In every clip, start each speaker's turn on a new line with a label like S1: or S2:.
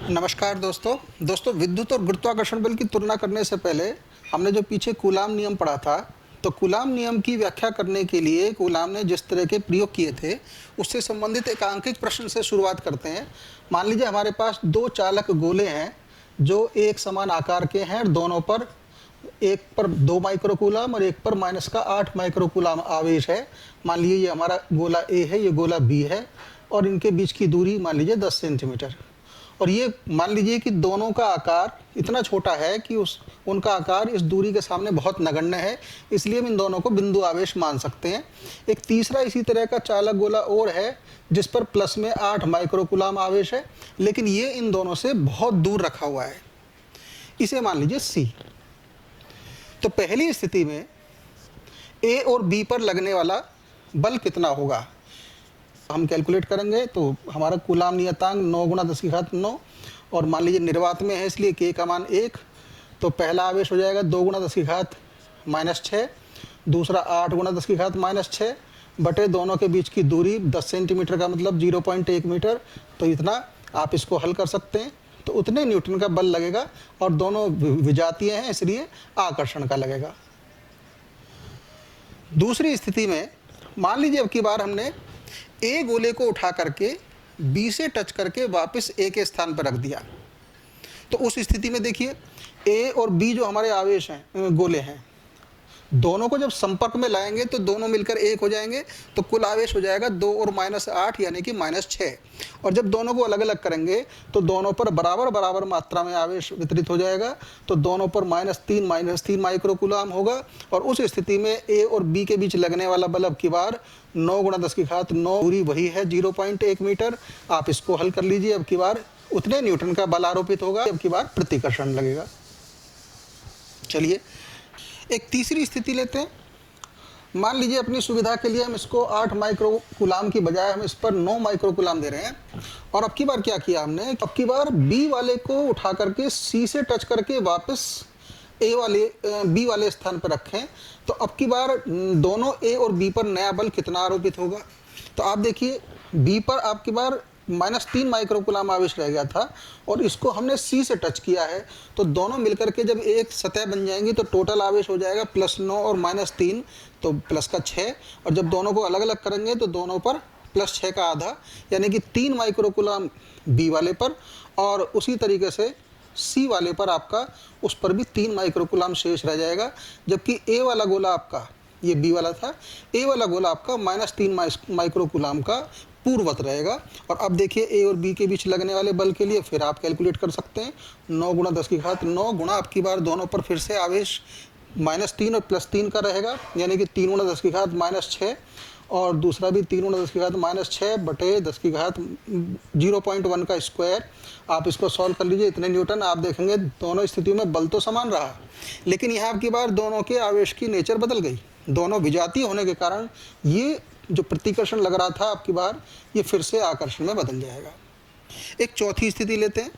S1: नमस्कार दोस्तों विद्युत और गुरुत्वाकर्षण बल की तुलना करने से पहले हमने जो पीछे कूलाम नियम पढ़ा था, तो कूलाम नियम की व्याख्या करने के लिए कूलाम ने जिस तरह के प्रयोग किए थे उससे संबंधित एक आंकिक प्रश्न से शुरुआत करते हैं। मान लीजिए हमारे पास दो चालक गोले हैं जो एक समान आकार के हैं और दोनों पर एक पर 2 माइक्रोकूलाम और एक पर माइनस का 8 माइक्रोकूलाम आवेश है। मान लीजिए ये हमारा गोला ए है, ये गोला बी है और इनके बीच की दूरी मान लीजिए 10 सेंटीमीटर। और ये मान लीजिए कि दोनों का आकार इतना छोटा है कि उनका आकार इस दूरी के सामने बहुत नगण्य है, इसलिए हम इन दोनों को बिंदु आवेश मान सकते हैं। एक तीसरा इसी तरह का चालक गोला और है जिस पर प्लस में 8 माइक्रोकूलाम आवेश है, लेकिन ये इन दोनों से बहुत दूर रखा हुआ है, इसे मान लीजिए सी। तो पहली स्थिति में ए और बी पर लगने वाला बल कितना होगा हम कैलकुलेट करेंगे। तो हमारा कूलाम नियतांक 9 गुणा 10 की घात 9 और मान लीजिए निर्वात में है इसलिए के का मान 1। तो पहला आवेश हो जाएगा 2 गुणा 10 की घात -6, दूसरा 8 गुणा 10 की घात -6 बटे दोनों के बीच की दूरी 10 सेंटीमीटर का मतलब 0.1 मीटर। तो इतना आप इसको हल कर सकते हैं, तो उतने न्यूटन का बल लगेगा और दोनों विजातीय हैं इसलिए आकर्षण का लगेगा। दूसरी स्थिति में मान लीजिए अब की बार हमने ए गोले को उठा करके बी से टच करके वापस ए के स्थान पर रख दिया। तो उस स्थिति में देखिए ए और बी जो हमारे आवेश हैं गोले हैं, दोनों को जब संपर्क में लाएंगे तो दोनों मिलकर एक हो जाएंगे। तो कुल आवेश हो जाएगा 2 और -8 यानी कि -6। और जब दोनों को अलग अलग करेंगे तो दोनों पर बराबर मात्रा में आवेश वितरित हो जाएगा। तो दोनों पर -3 माइक्रोकूलाम होगा और उस स्थिति में ए और बी के बीच लगने वाला बल अब की बार 9 गुणा 10 की घात 9, दूरी वही है 0.1 मीटर। आप इसको हल कर लीजिए, अब की बार उतने न्यूटन का बल आरोपित होगा, अब की बार प्रतिकर्षण लगेगा। चलिए एक तीसरी स्थिति लेते हैं। मान लीजिए अपनी सुविधा के लिए हम इसको 8 माइक्रोकूलाम की बजाय हम इस पर 9 माइक्रोकूलाम दे रहे हैं। और अब की बार क्या किया हमने, अब की बार बी वाले को उठा करके सी से टच करके वापस बी वाले स्थान पर रखें। तो अब की बार दोनों ए और बी पर नया बल कितना आरोपित होगा। तो आप देखिए बी पर आपकी बार -3 माइक्रोकूलाम आवेश रह गया था और इसको हमने सी से टच किया है। तो दोनों मिलकर के जब एक सतह बन जाएंगी तो टोटल आवेश हो जाएगा +9 और -3 तो +6। और जब दोनों को अलग अलग करेंगे तो दोनों पर +6 का आधा यानी कि 3 माइक्रोकूलाम बी वाले पर, और उसी तरीके से सी वाले पर आपका उस पर भी 3 माइक्रोकूलाम शेष रह जाएगा। जबकि ए वाला गोला आपका, ये बी वाला था, ए वाला गोला आपका -3 माइक्रोकूलाम का पूर्ववत रहेगा। और अब देखिए ए और बी के बीच लगने वाले बल के लिए फिर आप कैलकुलेट कर सकते हैं। 9 गुणा 10 की घात 9 गुणा आपकी बार दोनों पर फिर से आवेश -3 और +3 का रहेगा यानी कि 3 गुणा 10 की घात -6 और दूसरा भी 3 गुणा 10 की घात -6 बटे 10 की घात 0.1 का स्क्वायर। आप इसको सॉल्व कर लीजिए, इतने न्यूटन। आप देखेंगे दोनों स्थितियों में बल तो समान रहा, लेकिन यहाँ आपकी बार दोनों के आवेश की नेचर बदल गई। दोनों विजातीय होने के कारण ये जो प्रतिकर्षण लग रहा था आपकी बार ये फिर से आकर्षण में बदल जाएगा। एक चौथी स्थिति लेते हैं।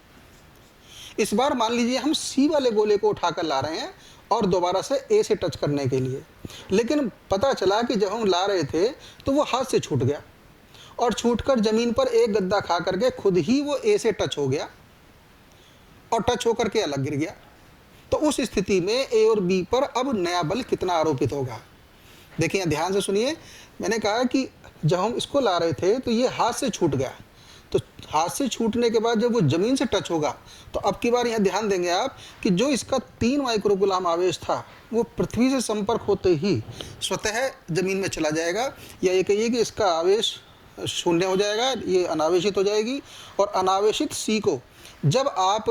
S1: इस बार मान लीजिए हम सी वाले गोले को उठाकर ला रहे हैं और दोबारा से ए से टच करने के लिए, लेकिन पता चला कि जब हम ला रहे थे तो वो हाथ से छूट गया और छूटकर जमीन पर एक गद्दा खा करके खुद ही वो ए से टच हो गया और टच होकर के अलग गिर गया। तो उस स्थिति में ए और बी पर अब नया बल कितना आरोपित होगा। देखिए ध्यान से सुनिए, मैंने कहा कि जब हम इसको ला रहे थे तो ये हाथ से छूट गया, तो हाथ से छूटने के बाद जब वो ज़मीन से टच होगा तो अब की बार यहाँ ध्यान देंगे आप कि जो इसका 3 माइक्रोकूलाम आवेश था वो पृथ्वी से संपर्क होते ही स्वतः ज़मीन में चला जाएगा, या ये कहिए कि इसका आवेश शून्य हो जाएगा, ये अनावेशित हो जाएगी। और अनावेशित सी को जब आप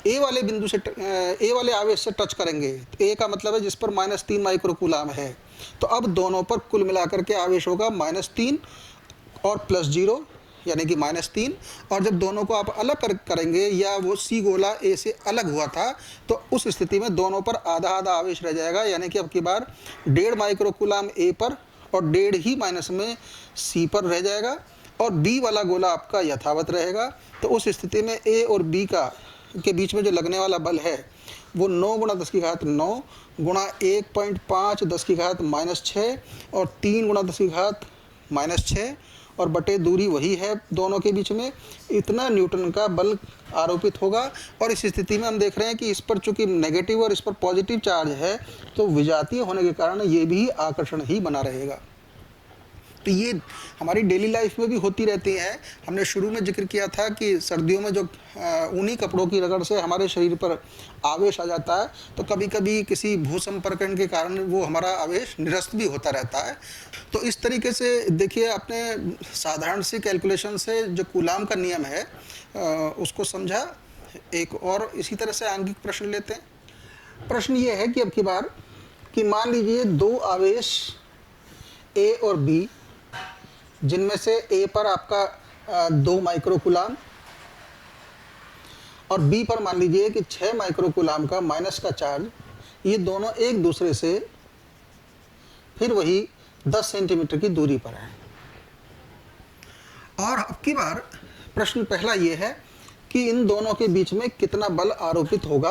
S1: ए वाले बिंदु से ए वाले आवेश से टच करेंगे, तो ए का मतलब है जिस पर -3 माइक्रोकूलाम है, तो अब दोनों पर कुल मिलाकर के आवेश होगा -3 और +0 यानी कि -3। और जब दोनों को आप अलग करेंगे या वो सी गोला ए से अलग हुआ था तो उस स्थिति में दोनों पर आधा आधा आवेश रह जाएगा यानी कि अब की बार 1.5 माइक्रोकूलाम ए पर और 1.5 ही माइनस में सी पर रह जाएगा और बी वाला गोला आपका यथावत रहेगा। तो उस स्थिति में ए और बी के बीच में जो लगने वाला बल है वो 9 गुणा 10 की घात 9 गुणा 1.5 10 की घात -6 और 3 गुणा 10 की घात -6 और बटे दूरी वही है दोनों के बीच में, इतना न्यूटन का बल आरोपित होगा। और इस स्थिति में हम देख रहे हैं कि इस पर चूंकि नेगेटिव और इस पर पॉजिटिव चार्ज है, तो विजातीय होने के कारण ये भी आकर्षण ही बना रहेगा। तो ये हमारी डेली लाइफ में भी होती रहती हैं। हमने शुरू में जिक्र किया था कि सर्दियों में जो ऊनी कपड़ों की रगड़ से हमारे शरीर पर आवेश आ जाता है, तो कभी कभी किसी भूसंपर्कण के कारण वो हमारा आवेश निरस्त भी होता रहता है। तो इस तरीके से देखिए, अपने साधारण सी कैलकुलेशन से जो कूलाम का नियम है उसको समझा। एक और इसी तरह से आंगिक प्रश्न लेते हैं। प्रश्न ये है कि अब की बार कि मान लीजिए दो आवेश ए और बी, जिनमें से ए पर आपका 2 माइक्रोकूलाम और बी पर मान लीजिए कि 6 माइक्रोकूलाम का माइनस का चार्ज, ये दोनों एक दूसरे से फिर वही 10 सेंटीमीटर की दूरी पर हैं। और अब की बार प्रश्न पहला ये है कि इन दोनों के बीच में कितना बल आरोपित होगा।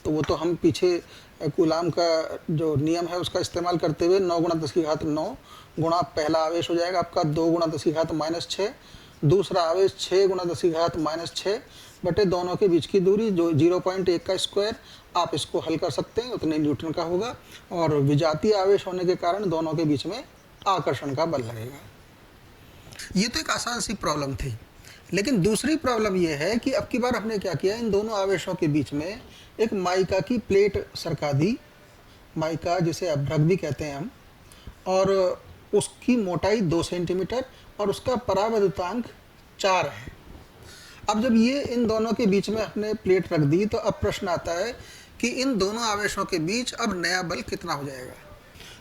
S1: तो वो तो हम पीछे कूलाम का जो नियम है उसका इस्तेमाल करते हुए 9 × 10⁹ गुणा पहला आवेश हो जाएगा आपका 2 × 10⁻⁶, दूसरा आवेश 6 × 10⁻⁶, बटे दोनों के बीच की दूरी जो 0.1 का स्क्वायर, आप इसको हल कर सकते हैं, उतने न्यूटन का होगा। और विजातीय आवेश होने के कारण दोनों के बीच में आकर्षण का बल लगेगा। ये तो एक आसान सी प्रॉब्लम थी। लेकिन दूसरी प्रॉब्लम ये है कि अब की बार हमने क्या किया, इन दोनों आवेशों के बीच में एक माइका की प्लेट सरका दी, माइका जिसे अभ्रक भी कहते हैं हम, और उसकी मोटाई 2 सेंटीमीटर और उसका परावैद्युतांक 4 है। अब जब ये इन दोनों के बीच में हमने प्लेट रख दी, तो अब प्रश्न आता है कि इन दोनों आवेशों के बीच अब नया बल कितना हो जाएगा।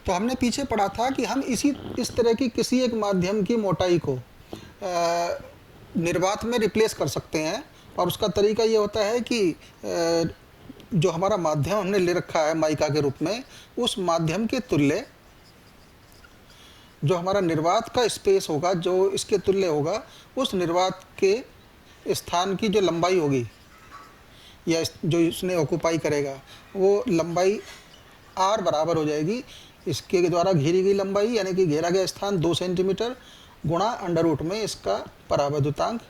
S1: तो हमने पीछे पढ़ा था कि हम इस तरह की किसी एक माध्यम की मोटाई को निर्वात में रिप्लेस कर सकते हैं। और उसका तरीका ये होता है कि जो हमारा माध्यम हमने ले रखा है माइका के रूप में, उस माध्यम के तुल्य जो हमारा निर्वात का स्पेस होगा, जो इसके तुल्य होगा, उस निर्वात के स्थान की जो लंबाई होगी या जो इसने ऑक्यूपाई करेगा, वो लंबाई r बराबर हो जाएगी इसके द्वारा घेरी गई लंबाई, यानी कि घेरा गया स्थान 2 सेंटीमीटर गुणा अंडर रूट में इसका परावैद्युतांक,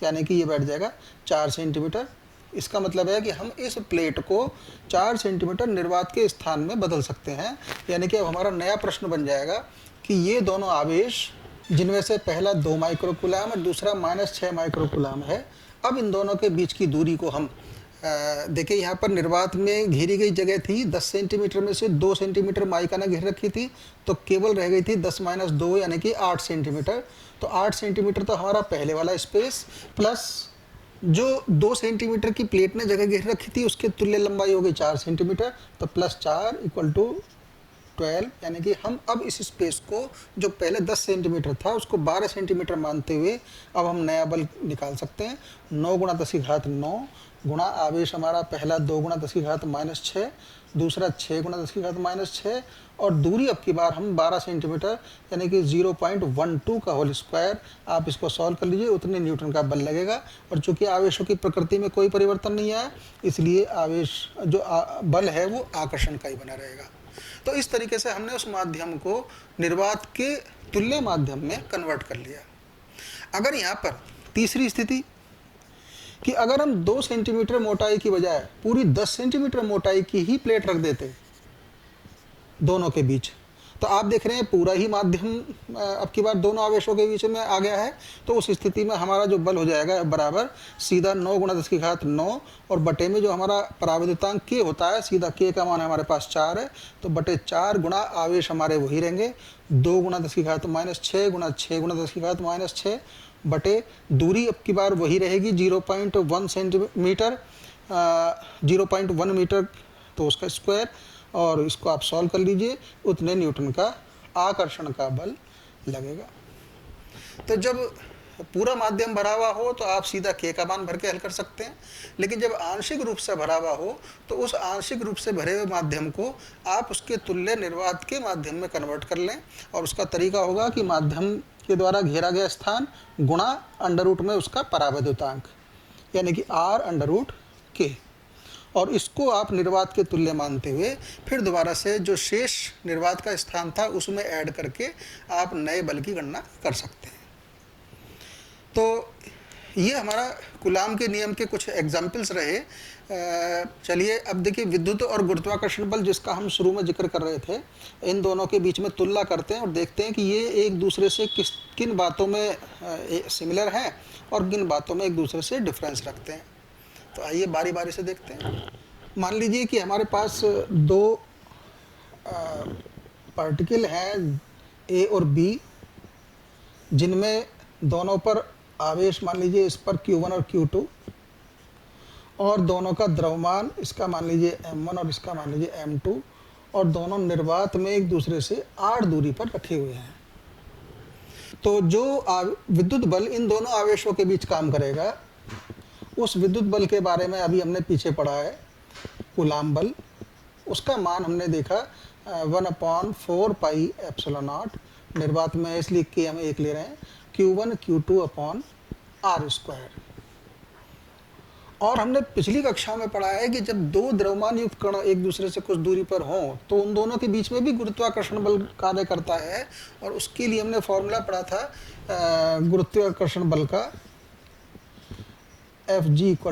S1: यानी कि ये बैठ जाएगा 4 सेंटीमीटर। इसका मतलब है कि हम इस प्लेट को 4 सेंटीमीटर निर्वात के स्थान में बदल सकते हैं। यानी कि अब हमारा नया प्रश्न बन जाएगा कि ये दोनों आवेश, जिनमें से पहला 2 माइक्रोकूलाम और दूसरा -6 माइक्रोकूलाम है, अब इन दोनों के बीच की दूरी को हम देखिए, यहाँ पर निर्वात में घेरी गई जगह थी 10 सेंटीमीटर में से 2 सेंटीमीटर माइका ने घेर रखी थी, तो केवल रह गई थी 10 - 2 यानी कि 8 सेंटीमीटर। तो 8 सेंटीमीटर तो हमारा पहले वाला स्पेस, प्लस जो 2 सेंटीमीटर की प्लेट ने जगह घेर रखी थी उसके तुल्य लंबाई हो गई 4 सेंटीमीटर, तो +4 = 12, यानी कि हम अब इस स्पेस को जो पहले 10 सेंटीमीटर था उसको 12 सेंटीमीटर मानते हुए अब हम नया बल निकाल सकते हैं। 9 × 10⁹ गुणा आवेश हमारा पहला 2 × 10⁻⁶, दूसरा 6 × 10⁻⁶, और दूरी अब की बार हम 12 सेंटीमीटर यानी कि 0.12 का होल स्क्वायर, आप इसको सॉल्व कर लीजिए, उतने न्यूटन का बल लगेगा। और चूंकि आवेशों की प्रकृति में कोई परिवर्तन नहीं आया, इसलिए आवेश जो बल है वो आकर्षण का ही बना रहेगा। तो इस तरीके से हमने उस माध्यम को निर्वात के तुल्य माध्यम में कन्वर्ट कर लिया। अगर यहाँ पर तीसरी स्थिति कि अगर हम 2 सेंटीमीटर मोटाई की बजाय पूरी 10 सेंटीमीटर मोटाई की ही प्लेट रख देते दोनों के बीच, तो आप देख रहे हैं पूरा ही माध्यम अब की बार दोनों आवेशों के बीच में आ गया है। तो उस स्थिति में हमारा जो बल हो जाएगा बराबर सीधा 9 × 10⁹ और बटे में जो हमारा परावैद्युतांक k होता है, सीधा k का मान हमारे पास 4 है, तो बटे 4 गुणा आवेश हमारे वही रहेंगे 2 × 10⁻⁶ गुणा 6 × 10⁻⁶, बटे दूरी अब की बार वही रहेगी 0.1 सेंटीमीटर, 0.1 मीटर, तो उसका स्क्वायर, और इसको आप सॉल्व कर लीजिए, उतने न्यूटन का आकर्षण का बल लगेगा। तो जब पूरा माध्यम भरा हुआ हो तो आप सीधा k का मान भर के हल कर सकते हैं, लेकिन जब आंशिक रूप से भरा हुआ हो तो उस आंशिक रूप से भरे हुए माध्यम को आप उसके तुल्य निर्वात के माध्यम में कन्वर्ट कर लें। और उसका तरीका होगा कि माध्यम के द्वारा घेरा गया स्थान गुणा अंडर रूट में उसका परावैद्युतांक, यानी कि r√k, और इसको आप निर्वात के तुल्य मानते हुए फिर दोबारा से जो शेष निर्वात का स्थान था उसमें ऐड करके आप नए बल की गणना कर सकते हैं। तो ये हमारा कूलाम के नियम के कुछ एग्जाम्पल्स रहे। चलिए अब देखिए विद्युत और गुरुत्वाकर्षण बल जिसका हम शुरू में जिक्र कर रहे थे, इन दोनों के बीच में तुलना करते हैं और देखते हैं कि ये एक दूसरे से किन बातों में सिमिलर हैं और किन बातों में एक दूसरे से डिफरेंस रखते हैं। तो आइए बारी बारी से देखते हैं। मान लीजिए कि हमारे पास दो पार्टिकल हैं ए और बी, जिनमें दोनों पर आवेश मान लीजिए इस पर Q1 और Q2, और दोनों का द्रव्यमान इसका मान लीजिए M1 और इसका मान लीजिए M2, और दोनों निर्वात में एक दूसरे से r दूरी पर रखे हुए हैं। तो जो विद्युत बल इन दोनों आवेशों के बीच काम करेगा, उस विद्युत बल के बारे में अभी हमने पीछे पढ़ा है, कूलाम बल। उसका मान हमने देखा 1/4 पाई एप्सिलॉन नॉट, निर्वात में इसलिए कि हम एक ले रहे हैं, Q1 Q2/r²। और हमने पिछली कक्षा में पढ़ा है कि जब दो द्रव्यमान युक्त कण एक दूसरे से कुछ दूरी पर हों तो उन दोनों के बीच में भी गुरुत्वाकर्षण बल कार्य करता है। और उसके लिए हमने फॉर्मूला पढ़ा था गुरुत्वाकर्षण बल का, Fg =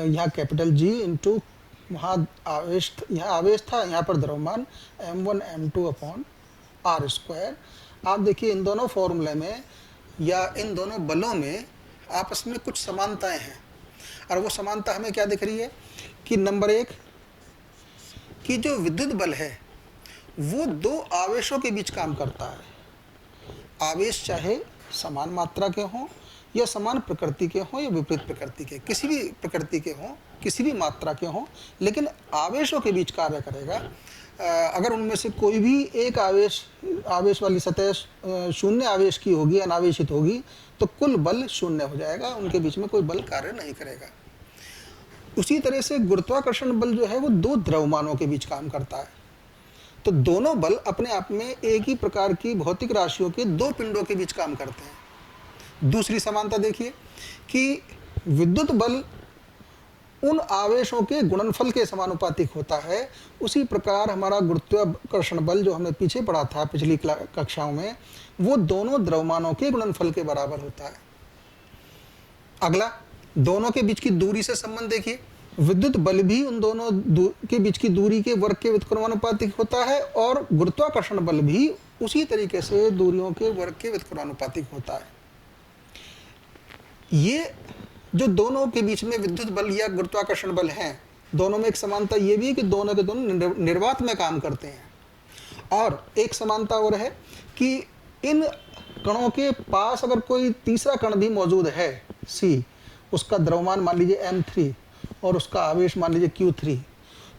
S1: यहाँ कैपिटल G इंटू वहाँ आवेश, यहाँ आवेश था, यहाँ पर द्रव्यमान M1 M2/r²। आप देखिए इन दोनों फॉर्मूले में या इन दोनों बलों में आपस में कुछ समानताएं हैं। और वो समानता हमें क्या दिख रही है कि नंबर 1 कि जो विद्युत बल है वो दो आवेशों के बीच काम करता है। आवेश चाहे समान मात्रा के हों या समान प्रकृति के हों या विपरीत प्रकृति के, किसी भी प्रकृति के हों, किसी भी मात्रा के हों, लेकिन आवेशों के बीच कार्य करेगा। अगर उनमें से कोई भी एक आवेश वाली सतह शून्य आवेश की होगी, अनावेशित होगी, तो कुल बल शून्य हो जाएगा, उनके बीच में कोई बल कार्य नहीं करेगा। उसी तरह से गुरुत्वाकर्षण बल जो है वो दो द्रव्यमानों के बीच काम करता है। तो दोनों बल अपने आप में एक ही प्रकार की भौतिक राशियों के दो पिंडों के बीच काम करते हैं। दूसरी समानता देखिए कि विद्युत बल उन आवेशों के गुणनफल के समानुपातिक होता है। उसी प्रकार हमारा गुरुत्वाकर्षण बल जो हमने पीछे पढ़ा था पिछली कक्षाओं में, वो दोनों द्रव्यमानों के गुणनफल के बराबर होता है। अगला, दोनों के बीच की दूरी से संबंध देखिए। विद्युत बल भी उन दोनों के बीच की दूरी के वर्ग के व्युत्क्रमानुपातिक होता है और गुरुत्वाकर्षण बल भी उसी तरीके से दूरियों के वर्ग के व्युत्क्रमानुपातिक होता है। ये जो दोनों के बीच में विद्युत बल या गुरुत्वाकर्षण बल हैं, दोनों में एक समानता ये भी है कि दोनों के दोनों निर्वात में काम करते हैं। और एक समानता और है कि इन कणों के पास अगर कोई तीसरा कण भी मौजूद है C, उसका द्रव्यमान मान लीजिए M3 और उसका आवेश मान लीजिए Q3,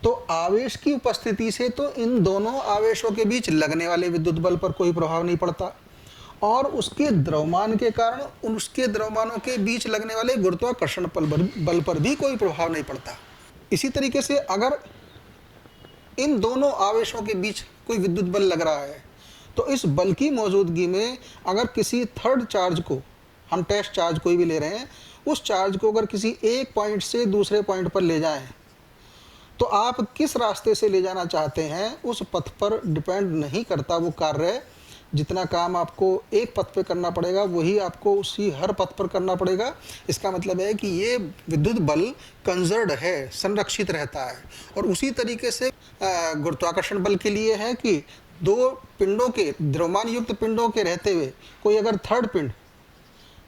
S1: तो आवेश की उपस्थिति से तो इन दोनों आवेशों के बीच लगने वाले विद्युत बल पर कोई प्रभाव नहीं पड़ता और उसके द्रव्यमान के कारण उसके द्रव्यमानों के बीच लगने वाले गुरुत्वाकर्षण बल पर भी कोई प्रभाव नहीं पड़ता। इसी तरीके से अगर इन दोनों आवेशों के बीच कोई विद्युत बल लग रहा है तो इस बल की मौजूदगी में अगर किसी थर्ड चार्ज को, हम टेस्ट चार्ज कोई भी ले रहे हैं, उस चार्ज को अगर किसी एक पॉइंट से दूसरे पॉइंट पर ले जाएं तो आप किस रास्ते से ले जाना चाहते हैं उस पथ पर डिपेंड नहीं करता वो कार्य। जितना काम आपको एक पथ पे करना पड़ेगा वही आपको उसी हर पथ पर करना पड़ेगा। इसका मतलब है कि ये विद्युत बल कंजर्व्ड है, संरक्षित रहता है। और उसी तरीके से गुरुत्वाकर्षण बल के लिए है कि दो पिंडों के, द्रव्यमान युक्त पिंडों के रहते हुए कोई अगर थर्ड पिंड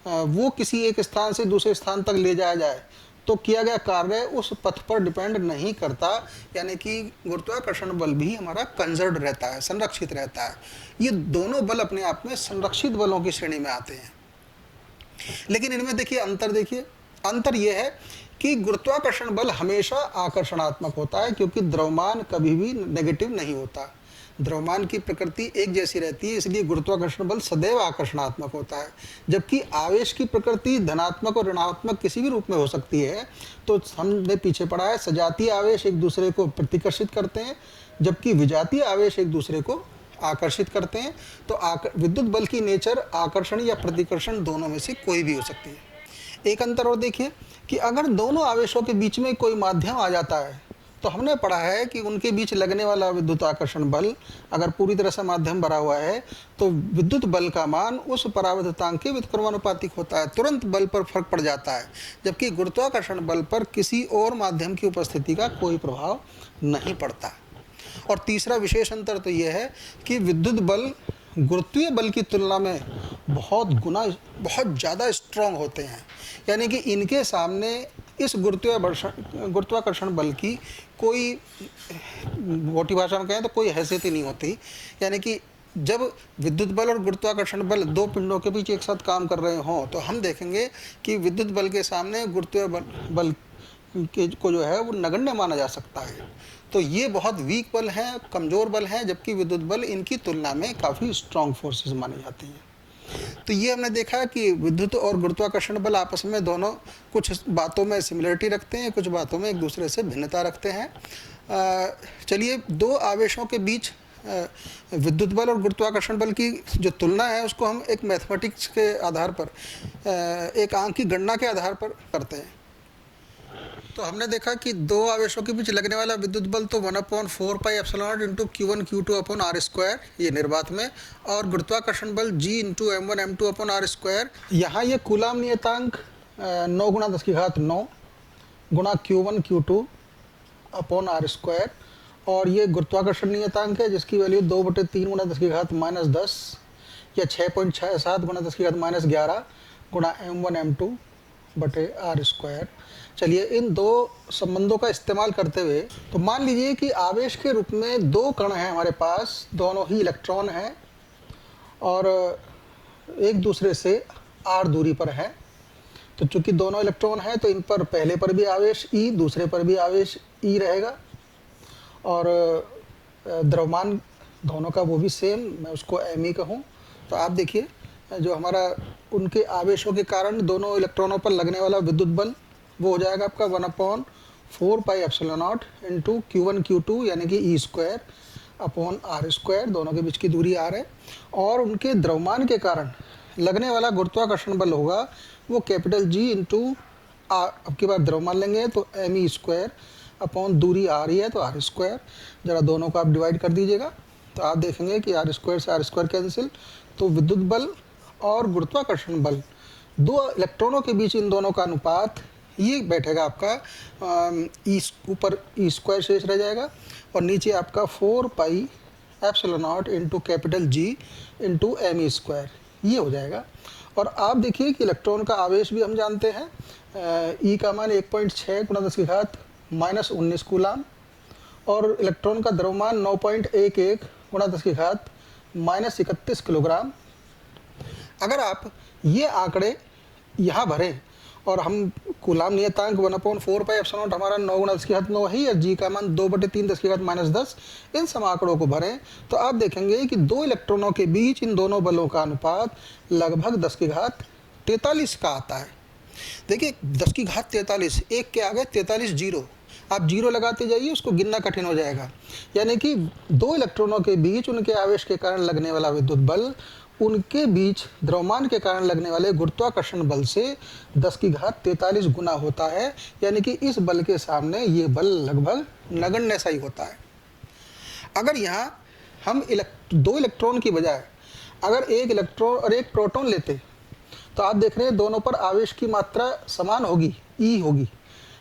S1: वो किसी एक स्थान से दूसरे स्थान तक ले जाया जाए तो किया गया कार्य उस पथ पर डिपेंड नहीं करता, यानी कि गुरुत्वाकर्षण बल भी हमारा कंजर्व्ड रहता है, संरक्षित रहता है। ये दोनों बल अपने आप में संरक्षित बलों की श्रेणी में आते हैं। लेकिन इनमें देखिए अंतर यह है कि गुरुत्वाकर्षण बल हमेशा आकर्षणात्मक होता है क्योंकि द्रव्यमान कभी भी नेगेटिव नहीं होता। द्रव्यमान की प्रकृति एक जैसी रहती है, इसलिए गुरुत्वाकर्षण बल सदैव आकर्षणात्मक होता है। जबकि आवेश की प्रकृति धनात्मक और ऋणात्मक किसी भी रूप में हो सकती है। तो हमने पीछे पढ़ा है सजातीय आवेश एक दूसरे को प्रतिकर्षित करते हैं जबकि विजातीय आवेश एक दूसरे को आकर्षित करते हैं। तो विद्युत बल की नेचर आकर्षण या प्रतिकर्षण दोनों में से कोई भी हो सकती है। एक अंतर और देखिए कि अगर दोनों आवेशों के बीच में कोई माध्यम आ जाता है तो हमने पढ़ा है कि उनके बीच लगने वाला विद्युत आकर्षण बल अगर पूरी तरह से माध्यम भरा हुआ है तो विद्युत बल का मान उस परावर्तितांक के व्युत्क्रमानुपातिक होता है, तुरंत बल पर फर्क पड़ जाता है, जबकि गुरुत्वाकर्षण बल पर किसी और माध्यम की उपस्थिति का कोई प्रभाव नहीं पड़ता। और तीसरा विशेष अंतर तो यह है कि विद्युत बल गुरुत्वीय बल की तुलना में बहुत ज़्यादा स्ट्रॉन्ग होते हैं, यानी कि इनके सामने इस गुरुत्वाकर्षण बल की कोई, मोटी भाषा में कहें तो कोई हैसियत ही नहीं होती। यानी कि जब विद्युत बल और गुरुत्वाकर्षण बल दो पिंडों के बीच एक साथ काम कर रहे हों तो हम देखेंगे कि विद्युत बल के सामने गुरुत्वीय बल के को जो है वो नगण्य माना जा सकता है। तो ये बहुत वीक बल हैं, कमज़ोर बल हैं, जबकि विद्युत बल इनकी तुलना में काफ़ी स्ट्रॉन्ग फोर्सेस माने जाते हैं। तो ये हमने देखा कि विद्युत और गुरुत्वाकर्षण बल आपस में दोनों कुछ बातों में सिमिलरिटी रखते हैं, कुछ बातों में एक दूसरे से भिन्नता रखते हैं। चलिए, दो आवेशों के बीच विद्युत बल और गुरुत्वाकर्षण बल की जो तुलना है उसको हम एक मैथमेटिक्स के आधार पर, एक अंक की गणना के आधार पर करते हैं। तो हमने देखा कि दो आवेशों के बीच लगने वाला विद्युत बल तो 1/4 pi epsilon not into Q1 Q2 upon R square, ये निर्वात में, और गुरुत्वाकर्षण बल G into M1 M2 upon R square. यहाँ ये कूलाम नियतांक 9 × 10⁹ गुणा Q1 Q2 upon R square, और ये गुरुत्वाकर्षण नियतांक है जिसकी वैल्यू 2/3 × 10⁻10 या 6.67 × 10⁻11 गुणा M1 M2 बटे R स्क्वायर। चलिए, इन दो संबंधों का इस्तेमाल करते हुए तो मान लीजिए कि आवेश के रूप में दो कण हैं हमारे पास, दोनों ही इलेक्ट्रॉन हैं और एक दूसरे से r दूरी पर हैं। तो चूंकि दोनों इलेक्ट्रॉन हैं तो इन पर पहले पर भी आवेश E, दूसरे पर भी आवेश E रहेगा, और द्रव्यमान दोनों का वो भी सेम, मैं उसको me कहूँ। तो आप देखिए, जो हमारा उनके आवेशों के कारण दोनों इलेक्ट्रॉनों पर लगने वाला विद्युत बल वो हो जाएगा आपका 1/4 pi epsilon not into Q1 Q2 यानी कि E square upon R square, दोनों के बीच की दूरी R है, और उनके द्रव्यमान के कारण लगने वाला गुरुत्वाकर्षण बल होगा वो कैपिटल G इंटू R। अब की बार द्रव्यमान लेंगे तो me स्क्वायर अपॉन दूरी R ही है तो R स्क्वायर। ज़रा दोनों को आप डिवाइड कर दीजिएगा तो आप देखेंगे कि R स्क्वायर से R स्क्वायर कैंसिल, तो विद्युत बल और गुरुत्वाकर्षण बल, दो इलेक्ट्रॉनों के बीच इन दोनों का अनुपात ये बैठेगा आपका, ऊपर E स्क्वायर शेष रह जाएगा और नीचे आपका 4 pi epsilon not into capital G into me square, ये हो जाएगा। और आप देखिए कि इलेक्ट्रॉन का आवेश भी हम जानते हैं, E का मान 1.6 × 10⁻19 कूलाम, और इलेक्ट्रॉन का द्रव्यमान 9.11 × 10⁻31 किलोग्राम। अगर आप ये आंकड़े यहाँ भरें और हम कूलाम नियतांक 1/4 पाई एप्सिलॉन नॉट हमारा 9 × 10⁻9 है, या G का मान 2/3 10⁻10, इन सम आंकड़ों को भरें तो आप देखेंगे कि दो इलेक्ट्रॉनों के बीच इन दोनों बलों का अनुपात लगभग 10⁻43 का आता है। देखिए, 10⁻43, एक के आगे 43 जीरो, आप जीरो लगाते जाइए, उसको गिनना कठिन हो जाएगा। यानी कि दो इलेक्ट्रॉनों के बीच उनके आवेश के कारण लगने वाला विद्युत बल उनके बीच द्रव्यमान के कारण लगने वाले गुरुत्वाकर्षण बल से 10⁻43 गुना होता है। यानी कि इस बल के सामने ये बल लगभग नगण्य सा ही होता है। अगर यहाँ हम दो इलेक्ट्रॉन की बजाय अगर एक इलेक्ट्रॉन और एक प्रोटॉन लेते तो आप देख रहे हैं दोनों पर आवेश की मात्रा समान होगी, E होगी,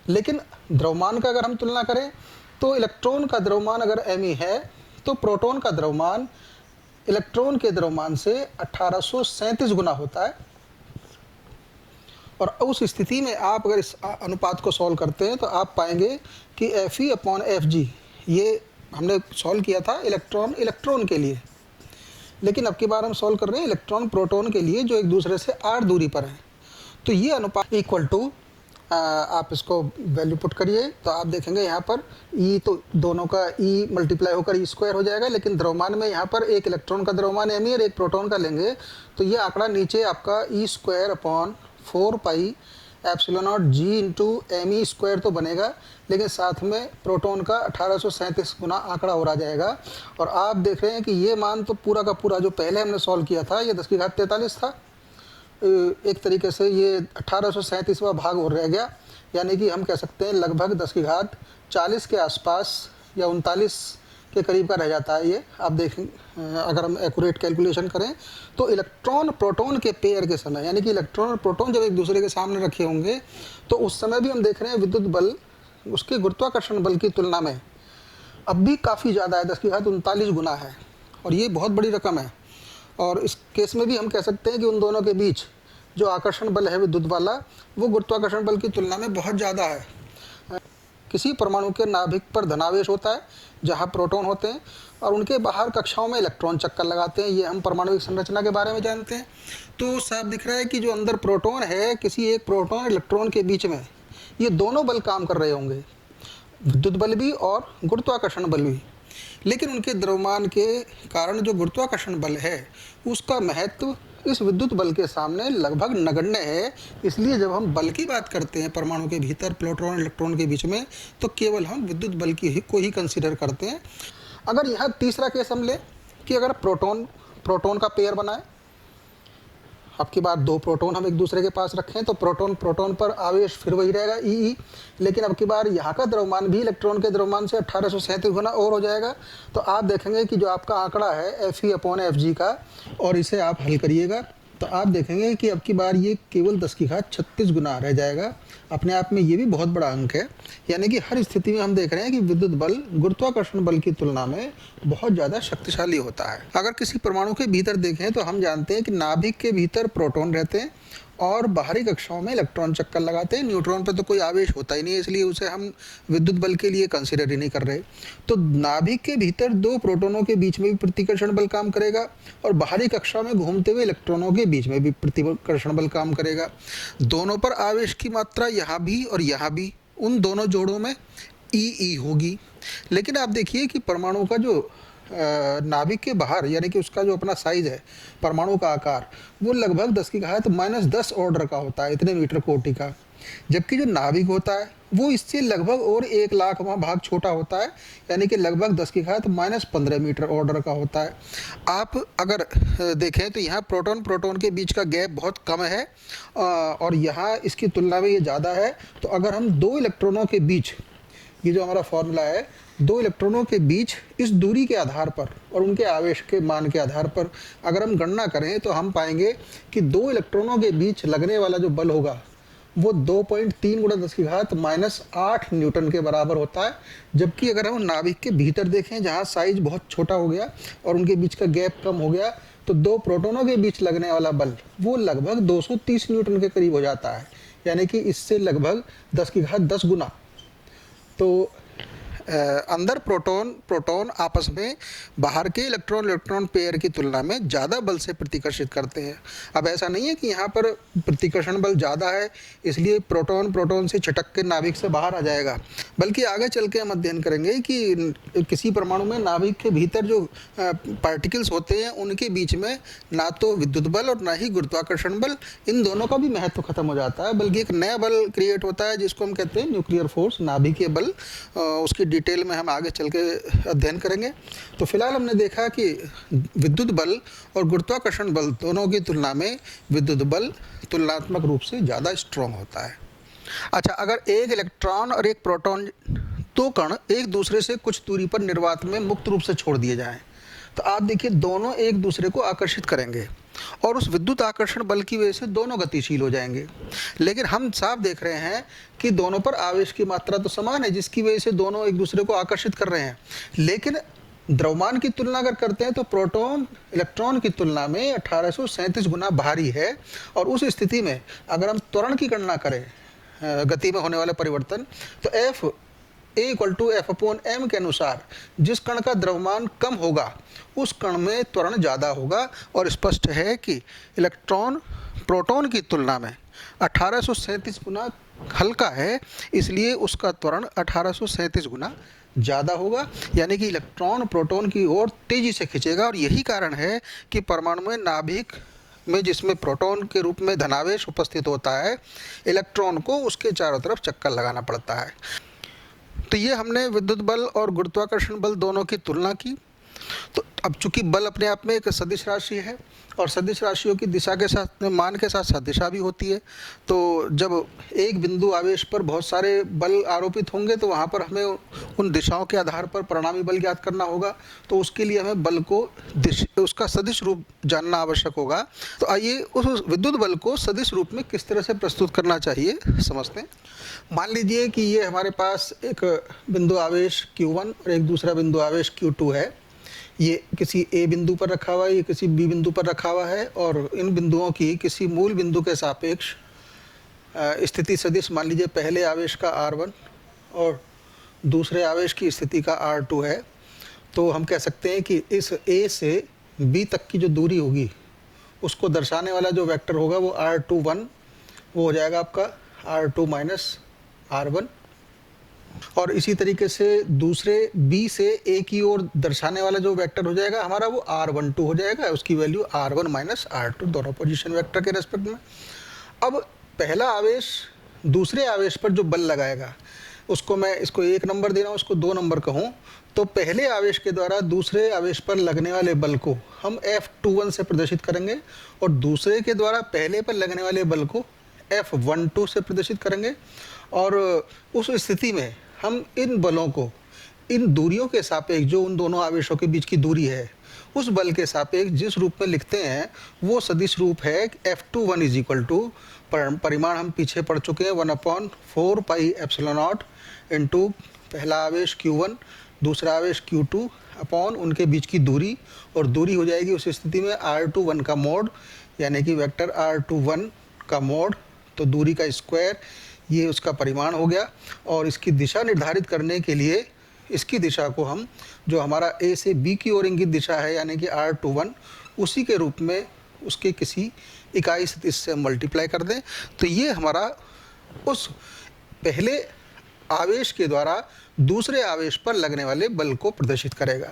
S1: लेकिन द्रव्यमान का अगर हम तुलना करें तो इलेक्ट्रॉन का द्रव्यमान अगर me है तो प्रोटॉन का द्रव्यमान इलेक्ट्रॉन के द्रव्यमान से 1837 गुना होता है। और उस स्थिति में आप अगर इस अनुपात को सॉल्व करते हैं तो आप पाएंगे कि Fe अपॉन Fg, ये हमने सॉल्व किया था इलेक्ट्रॉन के लिए, लेकिन अब की बार हम सॉल्व कर रहे हैं इलेक्ट्रॉन प्रोटॉन के लिए जो एक दूसरे से r दूरी पर हैं। तो ये अनुपात इक्वल टू, आप इसको वैल्यू पुट करिए तो आप देखेंगे यहाँ पर E, तो दोनों का E मल्टीप्लाई होकर E स्क्वायर हो जाएगा, लेकिन द्रव्यमान में यहाँ पर एक इलेक्ट्रॉन का द्रव्यमान me और एक प्रोटॉन का लेंगे तो ये आंकड़ा नीचे आपका E square upon 4 pi epsilon not G into me square तो बनेगा, लेकिन साथ में प्रोटॉन का 1837 गुना आंकड़ा और आ जाएगा। और आप देख रहे हैं कि ये मान तो पूरा का पूरा जो पहले हमने सॉल्व किया था ये 10⁻43 था, एक तरीके से ये 1837वां भाग और रह गया, यानी कि हम कह सकते हैं लगभग 10 की घात 40 के आसपास या 39 के करीब का रह जाता है ये। आप देखें, अगर हम एक्यूरेट कैलकुलेशन करें तो इलेक्ट्रॉन प्रोटॉन के पेयर के समय, यानी कि इलेक्ट्रॉन और प्रोटॉन जब एक दूसरे के सामने रखे होंगे तो उस समय भी हम देख रहे हैं विद्युत बल उसके गुरुत्वाकर्षण बल की तुलना में अब भी काफ़ी ज़्यादा है, 10 की घात 39 गुना है, और ये बहुत बड़ी रकम है। और इस केस में भी हम कह सकते हैं कि उन दोनों के बीच जो आकर्षण बल है विद्युत वाला, वो गुरुत्वाकर्षण बल की तुलना में बहुत ज़्यादा है। किसी परमाणु के नाभिक पर धनावेश होता है जहाँ प्रोटॉन होते हैं, और उनके बाहर कक्षाओं में इलेक्ट्रॉन चक्कर लगाते हैं। ये हम परमाणुविक संरचना के बारे में जानते हैं। तो साफ दिख रहा है कि जो अंदर प्रोटॉन है, किसी एक प्रोटॉन इलेक्ट्रॉन के बीच में ये दोनों बल काम कर रहे होंगे, विद्युत बल भी और गुरुत्वाकर्षण बल भी। लेकिन उनके द्रव्यमान के कारण जो गुरुत्वाकर्षण बल है उसका महत्व इस विद्युत बल के सामने लगभग नगण्य है। इसलिए जब हम बल की बात करते हैं परमाणु के भीतर प्रोटॉन इलेक्ट्रॉन के बीच में, तो केवल हम विद्युत बल को ही कंसीडर करते हैं। अगर यहाँ तीसरा केस हम लें कि अगर प्रोटॉन का पेयर बनाए, अब की बार 2 प्रोटॉन हम एक दूसरे के पास रखें तो प्रोटॉन पर आवेश फिर वही रहेगा ई, लेकिन अब की बार यहाँ का द्रव्यमान भी इलेक्ट्रॉन के द्रव्यमान से 1837 गुना और हो जाएगा। तो आप देखेंगे कि जो आपका आंकड़ा है Fe/Fg का, और इसे आप हल करिएगा तो आप देखेंगे कि अब की बार ये केवल 10 की घात 36 गुना रह जाएगा। अपने आप में ये भी बहुत बड़ा अंक है। यानी कि हर स्थिति में हम देख रहे हैं कि विद्युत बल गुरुत्वाकर्षण बल की तुलना में बहुत ज़्यादा शक्तिशाली होता है। अगर किसी परमाणु के भीतर देखें तो हम जानते हैं कि नाभिक के भीतर प्रोटॉन रहते हैं और बाहरी कक्षाओं में इलेक्ट्रॉन चक्कर लगाते हैं। न्यूट्रॉन पर तो कोई आवेश होता ही नहीं है, इसलिए उसे हम विद्युत बल के लिए कंसिडर ही नहीं कर रहे। तो नाभिक के भीतर 2 प्रोटॉनों के बीच में भी प्रतिकर्षण बल काम करेगा, और बाहरी कक्षा में घूमते हुए इलेक्ट्रॉनों के बीच में भी प्रतिकर्षण बल काम करेगा। दोनों पर आवेश की मात्रा यहाँ भी और यहाँ भी, उन दोनों जोड़ों में ई होगी। लेकिन आप देखिए कि परमाणु का जो नाभिक के बाहर, यानी कि उसका जो अपना साइज है, परमाणु का आकार, वो लगभग 10 की घात -10 ऑर्डर का होता है, इतने मीटर कोटि का। जबकि जो नाभिक होता है वो इससे लगभग और 1 लाखवां भाग छोटा होता है, यानी कि लगभग 10 की घात -15 मीटर ऑर्डर का होता है। आप अगर देखें तो यहाँ प्रोटॉन के बीच का गैप बहुत कम है, और यहाँ इसकी तुलना में ये ज़्यादा है। तो अगर हम 2 इलेक्ट्रॉनों के बीच, ये जो हमारा फॉर्मूला है, 2 इलेक्ट्रॉनों के बीच इस दूरी के आधार पर और उनके आवेश के मान के आधार पर अगर हम गणना करें तो हम पाएंगे कि 2 इलेक्ट्रॉनों के बीच लगने वाला जो बल होगा वो 2.3 × 10 की घात -8 न्यूटन के बराबर होता है। जबकि अगर हम नाभिक के भीतर देखें, जहाँ साइज बहुत छोटा हो गया और उनके बीच का गैप कम हो गया, तो 2 प्रोटॉनों के बीच लगने वाला बल वो लगभग 230 न्यूटन के करीब हो जाता है, यानी कि इससे लगभग 10 की घात 10 गुना। तो अंदर प्रोटॉन आपस में बाहर के इलेक्ट्रॉन पेयर की तुलना में ज़्यादा बल से प्रतिकर्षित करते हैं। अब ऐसा नहीं है कि यहाँ पर प्रतिकर्षण बल ज़्यादा है इसलिए प्रोटॉन से छटक के नाभिक से बाहर आ जाएगा, बल्कि आगे चल के हम अध्ययन करेंगे कि किसी परमाणु में नाभिक के भीतर जो पार्टिकल्स होते हैं उनके बीच में ना तो विद्युत बल और ना ही गुरुत्वाकर्षण बल, इन दोनों का भी महत्व खत्म हो जाता है, बल्कि एक नया बल क्रिएट होता है जिसको हम कहते हैं न्यूक्लियर फोर्स, नाभिकीय बल। उसकी डिटेल में हम आगे चल के अध्ययन करेंगे। तो फिलहाल हमने देखा कि विद्युत बल और गुरुत्वाकर्षण बल दोनों की तुलना में विद्युत बल तुलनात्मक रूप से ज़्यादा स्ट्रॉन्ग होता है। अच्छा, अगर एक इलेक्ट्रॉन और एक प्रोटॉन, 2 कण एक दूसरे से कुछ दूरी पर निर्वात में मुक्त रूप से छोड़ दिए जाएं, तो आप देखिए दोनों एक दूसरे को आकर्षित करेंगे और उस विद्युत आकर्षण बल की वजह से दोनों गतिशील हो जाएंगे। लेकिन हम साफ देख रहे हैं कि दोनों पर आवेश की मात्रा तो समान है, जिसकी वजह से दोनों एक दूसरे को आकर्षित कर रहे हैं। लेकिन द्रव्यमान की तुलना अगर करते हैं तो प्रोटॉन इलेक्ट्रॉन की तुलना में 1837 गुना भारी है, और उस स्थिति में अगर हम त्वरण की गणना करें, गति में होने वाले परिवर्तन, तो A=F/m के अनुसार जिस कण का द्रव्यमान कम होगा उस कण में त्वरण ज़्यादा होगा। और स्पष्ट है कि इलेक्ट्रॉन प्रोटॉन की तुलना में 1837 गुना हल्का है, इसलिए उसका त्वरण 1837 गुना ज़्यादा होगा, यानी कि इलेक्ट्रॉन प्रोटॉन की ओर तेज़ी से खींचेगा। और यही कारण है कि परमाणु में नाभिक में जिसमें प्रोटॉन के रूप में धनावेश उपस्थित होता है, इलेक्ट्रॉन को उसके चारों तरफ चक्कर लगाना पड़ता है। तो ये हमने विद्युत बल और गुरुत्वाकर्षण बल दोनों की तुलना की। तो अब चूंकि बल अपने आप में एक सदिश राशि है और सदिश राशियों की दिशा के साथ मान के साथ सदिशा भी होती है, तो जब एक बिंदु आवेश पर बहुत सारे बल आरोपित होंगे तो वहाँ पर हमें उन दिशाओं के आधार पर परिणामी बल ज्ञात करना होगा। तो उसके लिए हमें बल को उसका सदिश रूप जानना आवश्यक होगा। तो आइए उस विद्युत बल को सदिश रूप में किस तरह से प्रस्तुत करना चाहिए समझते हैं। मान लीजिए कि ये हमारे पास एक बिंदु आवेश Q1 और एक दूसरा बिंदु आवेश Q2 है। ये किसी ए बिंदु पर रखा हुआ है, ये किसी बी बिंदु पर रखा हुआ है और इन बिंदुओं की किसी मूल बिंदु के सापेक्ष स्थिति सदिश मान लीजिए पहले आवेश का R1 और दूसरे आवेश की स्थिति का R2 है। तो हम कह सकते हैं कि इस ए से बी तक की जो दूरी होगी उसको दर्शाने वाला जो वेक्टर होगा वो R21 वो हो जाएगा आपका R2 माइनस R1। और इसी तरीके से दूसरे बी से ए की ओर दर्शाने वाला जो वेक्टर हो जाएगा हमारा वो R12 हो जाएगा, उसकी वैल्यू R1 माइनस R2 दोनों पोजीशन वेक्टर के रेस्पेक्ट में। अब पहला आवेश दूसरे आवेश पर जो बल लगाएगा उसको मैं इसको 1 नंबर दे रहा हूँ, उसको 2 नंबर कहूँ, तो पहले आवेश के द्वारा दूसरे आवेश पर लगने वाले बल को हम F21 से प्रदर्शित करेंगे और दूसरे के द्वारा पहले पर लगने वाले बल को F12 से प्रदर्शित करेंगे। और उस स्थिति में हम इन बलों को इन दूरियों के सापेक्ष जो उन दोनों आवेशों के बीच की दूरी है उस बल के सापेक्ष जिस रूप में लिखते हैं वो सदिश रूप है F21 इज इक्वल टू, परिमाण हम पीछे पढ़ चुके हैं, 1/4 पाई एप्सिलॉन नॉट इंटू पहला आवेश Q1 दूसरा आवेश Q2 अपॉन उनके बीच की दूरी, और दूरी हो जाएगी उस स्थिति में R21 का मोड यानी कि वेक्टर R21 का मोड, तो दूरी का स्क्वायर ये उसका परिमाण हो गया। और इसकी दिशा निर्धारित करने के लिए इसकी दिशा को हम जो हमारा ए से बी की ओर इंगित दिशा है यानी कि R21 उसी के रूप में उसके किसी इकाई सदिश से मल्टीप्लाई कर दें, तो ये हमारा उस पहले आवेश के द्वारा दूसरे आवेश पर लगने वाले बल को प्रदर्शित करेगा।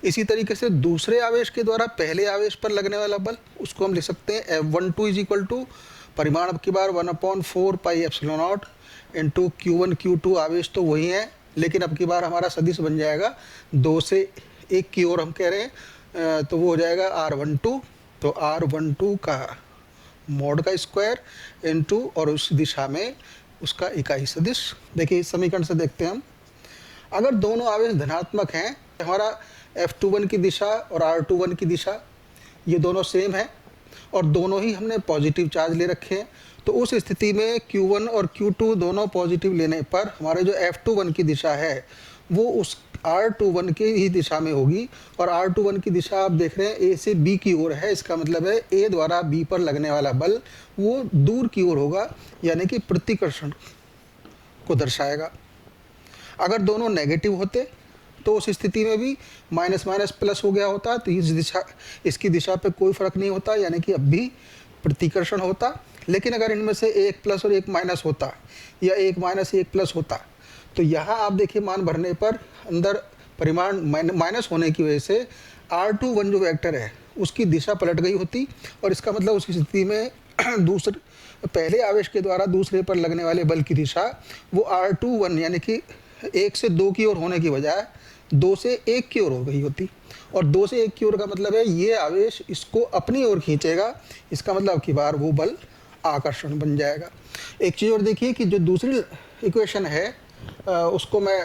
S1: इसी तरीके से दूसरे आवेश के द्वारा पहले आवेश पर लगने वाला बल उसको हम लिख सकते हैं F12 इज इक्वल टू, परिमाण अब की बार 1/4 pi epsilon not into Q1 Q2 आवेश तो वही है, लेकिन अब की बार हमारा सदिश बन जाएगा 2 से 1 की ओर हम कह रहे हैं, तो वो हो जाएगा R12, तो R12 का मोड का स्क्वायर इंटू और उस दिशा में उसका इकाई सदिश। देखिए इस समीकरण से देखते हैं हम, अगर दोनों आवेश धनात्मक हैं हमारा F21 की दिशा और R21 की दिशा ये दोनों सेम है और दोनों ही हमने पॉजिटिव चार्ज ले रखे हैं, तो उस स्थिति में Q1 और Q2 दोनों पॉजिटिव लेने पर हमारे जो F21 की दिशा है वो उस R21 की ही दिशा में होगी। और R21 की दिशा आप देख रहे हैं A से B की ओर है, इसका मतलब है A द्वारा B पर लगने वाला बल वो दूर की ओर होगा यानी कि प्रतिकर्षण को दर्शाएगा। अगर दोनों नेगेटिव होते तो उस स्थिति में भी माइनस माइनस प्लस हो गया होता, तो इसकी दिशा पे कोई फर्क नहीं होता यानी कि अब भी प्रतिकर्षण होता। लेकिन अगर इनमें से एक प्लस और एक माइनस होता या एक माइनस एक प्लस होता तो यहाँ आप देखिए मान भरने पर अंदर परिमाण माइनस होने की वजह से R21 जो वेक्टर है उसकी दिशा पलट गई होती, और इसका मतलब उस स्थिति में दूसरे पहले आवेश के द्वारा दूसरे पर लगने वाले बल की दिशा वो R21 यानी कि 1 से 2 की ओर होने की बजाय 2 से 1 की ओर हो गई होती। और 2 से 1 की ओर का मतलब है ये आवेश इसको अपनी ओर खींचेगा, इसका मतलब की बार वो बल आकर्षण बन जाएगा। एक चीज़ और देखिए कि जो दूसरी इक्वेशन है उसको मैं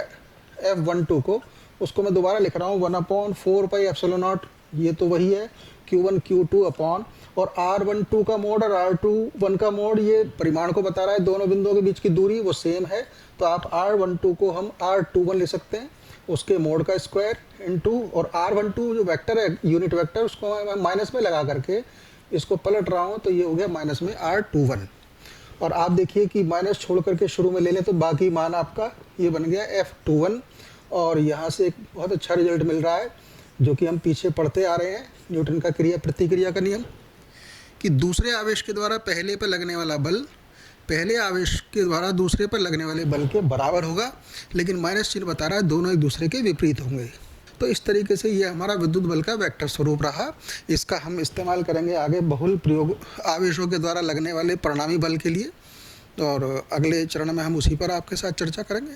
S1: F12 को उसको मैं दोबारा लिख रहा हूँ 1/4 पाई एप्सिलॉन नॉट, ये तो वही है Q1 Q2 अपॉन, और R12 का मोड और R21 का मोड ये परिमाण को बता रहा है, दोनों बिंदुओं के बीच की दूरी वो सेम है, तो आप R12 को हम R21 लिख सकते हैं उसके मोड का स्क्वायर इंटू, और R12 जो वेक्टर है यूनिट वेक्टर उसको मैं माइनस में लगा करके इसको पलट रहा हूँ, तो ये हो गया माइनस में R21। और आप देखिए कि माइनस छोड़ करके शुरू में ले लें तो बाकी मान आपका ये बन गया F21, और यहाँ से एक बहुत अच्छा रिजल्ट मिल रहा है जो कि हम पीछे पढ़ते आ रहे हैं, न्यूटन का क्रिया प्रतिक्रिया का नियम, कि दूसरे आवेश के द्वारा पहले पर लगने वाला बल पहले आवेश के द्वारा दूसरे पर लगने वाले बल के बराबर होगा, लेकिन माइनस चिन्ह बता रहा है दोनों एक दूसरे के विपरीत होंगे। तो इस तरीके से ये हमारा विद्युत बल का वेक्टर स्वरूप रहा। इसका हम इस्तेमाल करेंगे आगे बहुल प्रयोग आवेशों के द्वारा लगने वाले परिणामी बल के लिए, और अगले चरण में हम उसी पर आपके साथ चर्चा करेंगे।